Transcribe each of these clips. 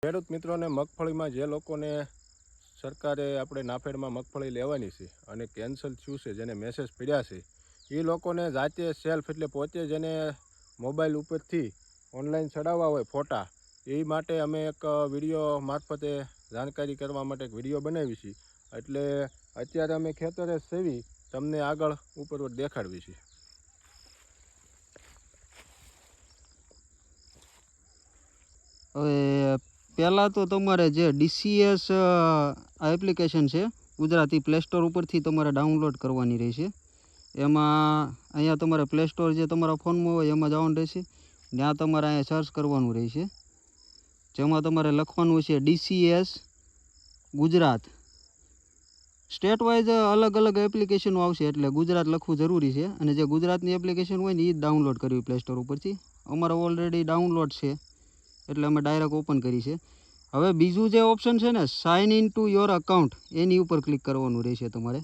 ખેડૂત મિત્રોને મગફળીમાં જે લોકોને સરકારે આપણે નાફેડમાં મગફળી લેવાની છે અને કેન્સલ થયું છે, જેને મેસેજ પડ્યા છે, એ લોકોને જાતે સેલ્ફ એટલે પોતે જેને મોબાઈલ ઉપરથી ઓનલાઈન ચડાવવા હોય ફોટા, એ માટે અમે એક વિડીયો મારફતે જાણકારી કરવા માટે એક વિડીયો બનાવી છે. એટલે અત્યારે અમે ખેતરે સેવી તમને આગળ ઉપર દેખાડવી છે. હવે પહેલાં તો તમારે જે DCS એપ્લિકેશન છે ગુજરાતી પ્લે સ્ટોર ઉપરથી તમારે ડાઉનલોડ કરવાની રહેશે. એમાં અહીંયા તમારે પ્લે સ્ટોર જે તમારા ફોનમાં હોય એમાં જવાનું રહેશે. ત્યાં તમારે અહીંયા સર્ચ કરવાનું રહેશે, જેમાં તમારે લખવાનું છે DCS ગુજરાત. સ્ટેટ વાઇઝ અલગ અલગ એપ્લિકેશનો આવશે, એટલે ગુજરાત લખવું જરૂરી છે. અને જે ગુજરાતની એપ્લિકેશન હોય ને એ જ ડાઉનલોડ કરવી પ્લે સ્ટોર ઉપરથી. અમારે ઓલરેડી ડાઉનલોડ છે એટલે અમે ડાયરેક્ટ ઓપન કરી છે. હવે બીજું જે ઓપ્શન છે ને, sign in to your account, એની ઉપર ક્લિક કરવાનું રહેશે તમારે.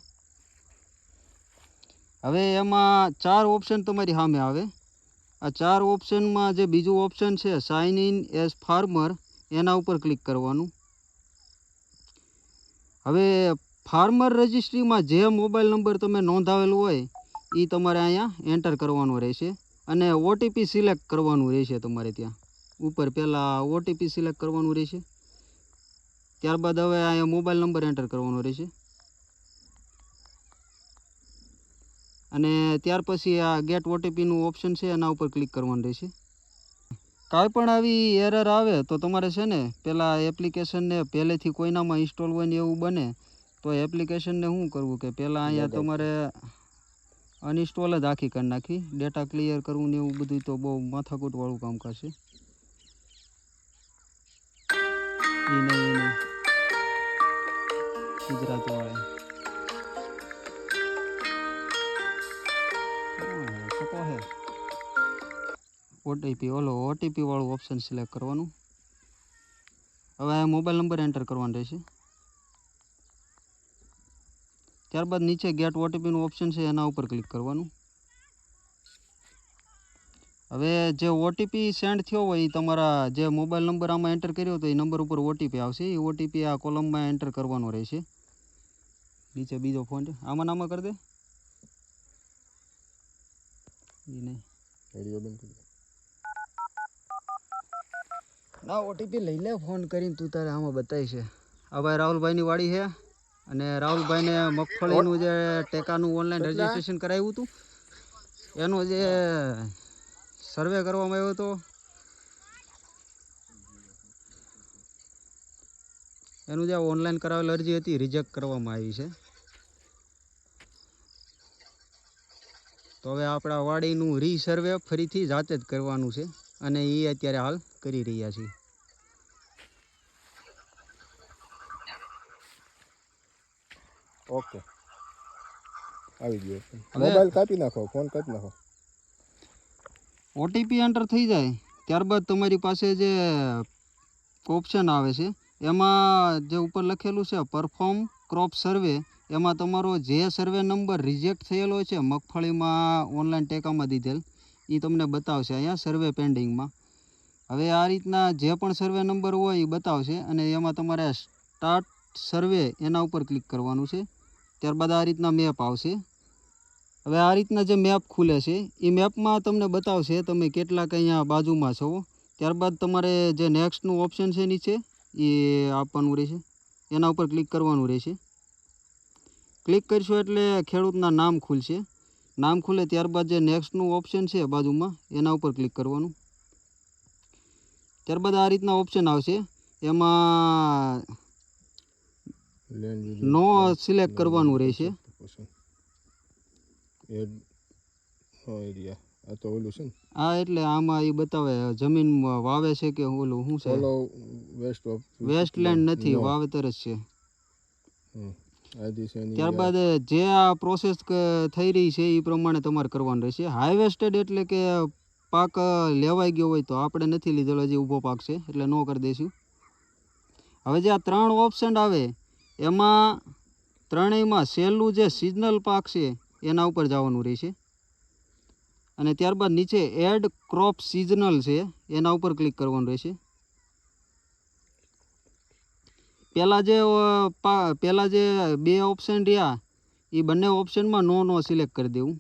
હવે એમાં 4 ઓપ્શન તમારી સામે આવે. આ 4 ઓપ્શનમાં જે બીજું ઓપ્શન છે સાઇન ઇન એઝ ફાર્મર, એના ઉપર ક્લિક કરવાનું. હવે ફાર્મર રજિસ્ટ્રીમાં જે મોબાઈલ નંબર તમે નોંધાવેલું હોય એ તમારે અહીંયા એન્ટર કરવાનો રહેશે. અને ઓટીપી સિલેક્ટ કરવાનું રહેશે તમારે ત્યાં ઉપર. પહેલાં ઓટીપી સિલેક્ટ કરવાનું રહેશે, ત્યારબાદ હવે અહીંયા મોબાઈલ નંબર એન્ટર કરવાનો રહેશે. અને ત્યાર પછી આ ગેટ ઓટીપીનું ઓપ્શન છે એના ઉપર ક્લિક કરવાનું રહેશે. કાંઈ પણ આવી એરર આવે તો તમારે છે ને પહેલાં એપ્લિકેશનને પહેલેથી કોઈનામાં ઇન્સ્ટોલ હોય ને એવું બને તો એપ્લિકેશનને શું કરવું કે પહેલાં અહીંયા તમારે અનઇન્સ્ટોલ જ આખી કરી નાખી. ડેટા ક્લિયર કરવું ને એવું બધું તો બહુ માથાકૂટવાળું કામકાજ છે. એ નહીં ગુજરાતીવાળા ખોટો છે. ઓટીપી વાળું ઓપ્શન સિલેક્ટ કરવાનું. હવે આ મોબાઈલ નંબર એન્ટર કરવાનો રહેશે. ત્યારબાદ નીચે ગેટ ઓટીપીનું ઓપ્શન છે એના ઉપર ક્લિક કરવાનું. હવે જે ઓટીપી સેન્ડ થયો હોય એ તમારા જે મોબાઈલ નંબર આમાં એન્ટર કર્યો હતો એ નંબર ઉપર ઓટીપી આવશે. એ ઓટીપી આ કોલમમાં એન્ટર કરવાનો રહેશે. નીચે બીજો ફોન છે, આમાં નામાં કરી દે. એ નહીં ના, ઓટીપી લઈ લે ફોન કરીને, તું તારે આમાં બતાવી છે. આ ભાઈ રાહુલભાઈની વાડી છે અને રાહુલભાઈને મગફળીનું જે ટેકાનું ઓનલાઈન રજીસ્ટ્રેશન કરાવ્યું હતું એનો જે સર્વે કરવામાં આવ્યો હતો, એનું જે ઓનલાઈન કરાવેલ અરજી હતી રિજેક્ટ કરવામાં આવી છે. તો હવે આપણા વાડીનું રીસર્વે ફરીથી જાતે જ કરવાનું છે અને એ અત્યારે હાલ કરી રહ્યા છીએ. ઓકે, આવી ગયો. મોબાઈલ કાપી નાખો, ફોન કાપી નાખો. ઓટીપી એન્ટર થઈ જાય ત્યારબાદ તમારી પાસે જે ઓપ્શન આવે છે એમાં જે ઉપર લખેલું છે પરફોર્મ ક્રોપ સર્વે, એમાં તમારો જે સર્વે નંબર રિજેક્ટ થયેલો છે મગફળીમાં ઓનલાઈન ટેકામાં દીધેલ એ તમને બતાવશે અહીંયા સર્વે પેન્ડિંગમાં. હવે આ રીતના જે પણ સર્વે નંબર હોય એ બતાવશે અને એમાં તમારે સ્ટાર્ટ સર્વે એના ઉપર ક્લિક કરવાનું છે. ત્યારબાદ આ રીતના મેપ આવશે. હવે આ રીતના જે મેપ ખુલે છે એ મેપમાં તમને બતાવશે તમે કેટલાક અહીંયા બાજુમાં છો. ત્યારબાદ તમારે જે નેક્સ્ટનું ઓપ્શન છે નીચે એ આપવાનું રહેશે, એના ઉપર ક્લિક કરવાનું રહેશે. ક્લિક કરશો એટલે ખેડૂતના નામ ખુલશે. નામ ખુલે ત્યારબાદ જે નેક્સ્ટનું ઓપ્શન છે બાજુમાં એના ઉપર ક્લિક કરવાનું. ત્યારબાદ આ રીતના ઓપ્શન આવશે, એમાં નો સિલેક્ટ કરવાનું રહેશે. હા, એટલે આમાં એ બતાવે જમીન વાવે છે કે ઓલું શું છે, વેસ્ટલેન્ડ નથી, વાવેતર જ છે. ત્યારબાદ જે આ પ્રોસેસ થઈ રહી છે એ પ્રમાણે તમારે કરવાનું રહેશે. હાર્વેસ્ટેડ એટલે કે પાક લેવાઈ ગયો હોય તો આપણે નથી લીધેલો, હજી ઊભો પાક છે એટલે નો કરી દઈશું. હવે જે આ 3 ઓપ્શન આવે એમાં ત્રણેયમાં છેલ્લું જે સિઝનલ પાક છે એના ઉપર જવાનું રહેશે. અને ત્યારબાદ નીચે એડ ક્રોપ સિઝનલ છે એના ઉપર ક્લિક કરવાનું રહેશે. પહેલાં જે 2 ઓપ્શન રહ્યા એ બંને ઓપ્શનમાં નો સિલેક્ટ કરી દેવું.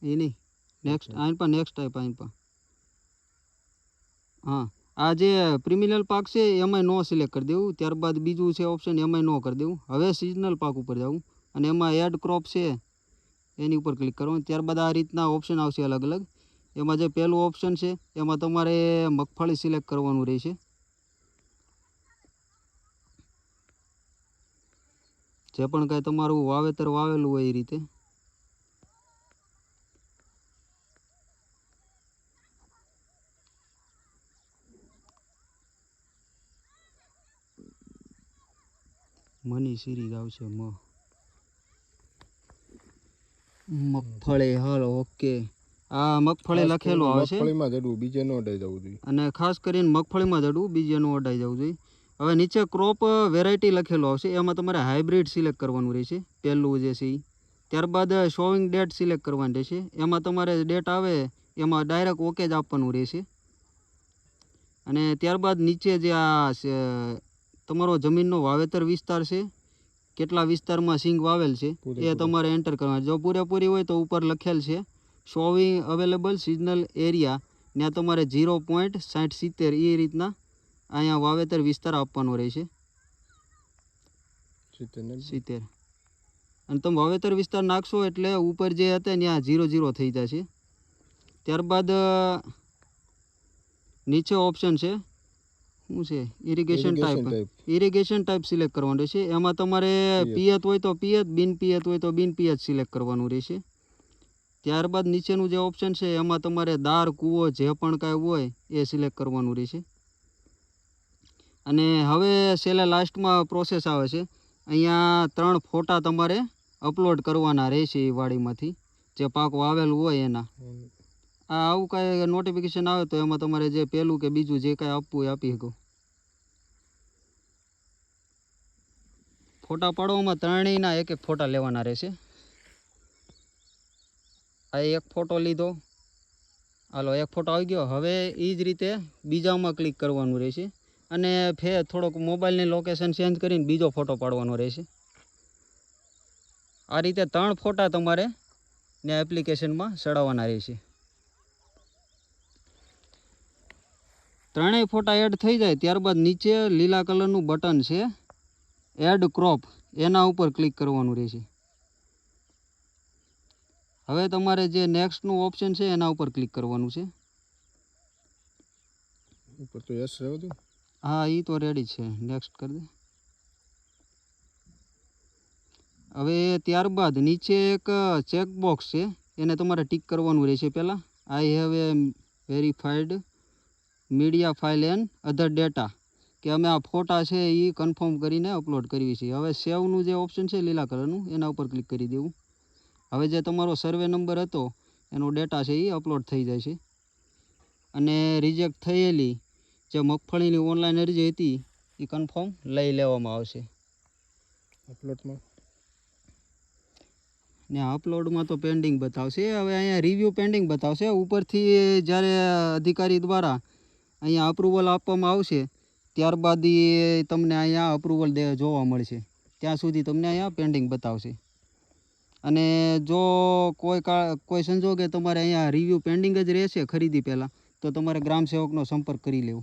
એ નહીં, નેક્સ્ટ આઈન પર નેક્સ્ટ ટાઈપ આઈન પર. હા, આ જે પ્રિમિનલ પાક છે એમાંય નો સિલેક્ટ કરી દેવું. ત્યારબાદ બીજું છે ઓપ્શન એમાંય નો કરી દેવું. હવે સિઝનલ પાક ઉપર જવું અને એમાં એડ ક્રોપ છે એની ઉપર ક્લિક કરવાનું. ત્યારબાદ આ રીતના ઓપ્શન આવશે અલગ અલગ. એમાં જે પહેલું ઓપ્શન છે એમાં તમારે મગફળી સિલેક્ટ કરવાનું રહેશે. જે પણ કાંઈ તમારું વાવેતર વાવેલું હોય એ રીતે. મની સિરીઝ આવશે મગફળી. હાલો, ઓકે. આ મગફળી લખેલું આવે છે મગફળીમાં જડવું, બીજે નો અડાઈ જવું જોઈએ. અને ખાસ કરીને મગફળીમાં જડવું, બીજે નો અડાઈ જવું જોઈએ. હવે નીચે ક્રોપ વેરાયટી લખેલું આવશે એમાં તમારે હાઇબ્રિડ સિલેક્ટ કરવાનું રહેશે, પહેલું જે છે એ. ત્યારબાદ શોવિંગ ડેટ સિલેક્ટ કરવાની રહેશે. એમાં તમારે ડેટ આવે એમાં ડાયરેક્ટ ઓકે જ આપવાનું રહેશે. અને ત્યારબાદ નીચે જે આ તમારો જમીનનો વાવેતર વિસ્તાર છે, કેટલા વિસ્તારમાં સિંગ વાવેલ છે એ તમારે એન્ટર કરવાનું. જો પૂરેપૂરી હોય તો ઉપર લખેલ છે શોવિંગ અવેલેબલ સિઝનલ એરિયા, ત્યાં તમારે 0.6070 એ રીતના અહીંયા વાવેતર વિસ્તાર આપવાનો રહેશે. 70. અને તમે વાવેતર વિસ્તાર નાખશો એટલે ઉપર જે હતા ત્યાં 00 થઈ જશે. ત્યારબાદ નીચે ઓપ્શન છે શું છે, irrigation type. Irrigation type select કરવાનું રહેશે. એમાં તમારે પિયત હોય તો પિયત, બિન પિયત હોય તો બિન પિયત સિલેક્ટ કરવાનું રહેશે. ત્યારબાદ નીચેનું જે ઓપ્શન છે એમાં તમારે દાર, કૂવો જે પણ કાંઈ હોય એ સિલેક્ટ કરવાનું રહેશે. અને હવે છેલ્લે લાસ્ટમાં પ્રોસેસ આવે છે. અહીંયા 3 ફોટા તમારે અપલોડ કરવાના રહેશે એ વાડીમાંથી, જે પાક વાવેલું હોય એના. આવું કાંઈ નોટિફિકેશન આવે તો એમાં તમારે જે પહેલું કે બીજું જે કાંઈ આપવું એ આપી શકો. ફોટા પાડવામાં ત્રણેયના એક ફોટા લેવાના રહેશે. આ એક ફોટો લીધો, હાલો એક ફોટો આવી ગયો. હવે એ જ રીતે બીજામાં ક્લિક કરવાનું રહેશે અને થોડોક મોબાઈલની લોકેશન ચેન્જ કરીને બીજો ફોટો પાડવાનો રહેશે. આ રીતે 3 ફોટા તમારે ને એપ્લિકેશનમાં ચડાવવાના રહેશે. ત્રણેય ફોટા એડ થઈ જાય ત્યારબાદ નીચે લીલા કલરનું બટન છે એડ ક્રોપ, એના ઉપર ક્લિક કરવાનું રહેશે. હવે તમારે જે નેક્સ્ટનું ઓપ્શન છે એના ઉપર ક્લિક કરવાનું છે. ઉપર તો યસ રહેવું દો. હા, એ તો રેડી છે. નેક્સ્ટ કરી દે. હવે ત્યારબાદ નીચે એક ચેકબોક્સ છે એને તમારે ટીક કરવાનું રહેશે. પહેલાં I have a verified media file and other data, કે અમે આ ફોટા છે એ કન્ફર્મ કરીને અપલોડ કરવી છે. હવે સેવનું જે ઓપ્શન છે લીલા કલરનું એના ઉપર ક્લિક કરી દેવું. હવે જે તમારો સર્વે નંબર હતો એનો ડેટા છે એ અપલોડ થઈ જાય છે. અને રિજેક્ટ થયેલી જે મગફળીની ઓનલાઈન અરજી હતી એ કન્ફર્મ લઈ લેવામાં આવશે. અપલોડમાં ને અપલોડમાં તો પેન્ડિંગ બતાવશે. હવે અહીંયા રિવ્યૂ પેન્ડિંગ બતાવશે. ઉપરથી જ્યારે અધિકારી દ્વારા અહીંયા અપ્રુવલ આપવામાં આવશે ત્યારબાદ એ તમને અહીંયા અપ્રુવલ જોવા મળશે. ત્યાં સુધી તમને અહીંયા પેન્ડિંગ બતાવશે. અને જો કોઈ સંજોગે તમારે અહીંયા રિવ્યૂ પેન્ડિંગ જ રહેશે ખરીદી પહેલાં, તો તમારે ગ્રામ સેવકનો સંપર્ક કરી લેવો.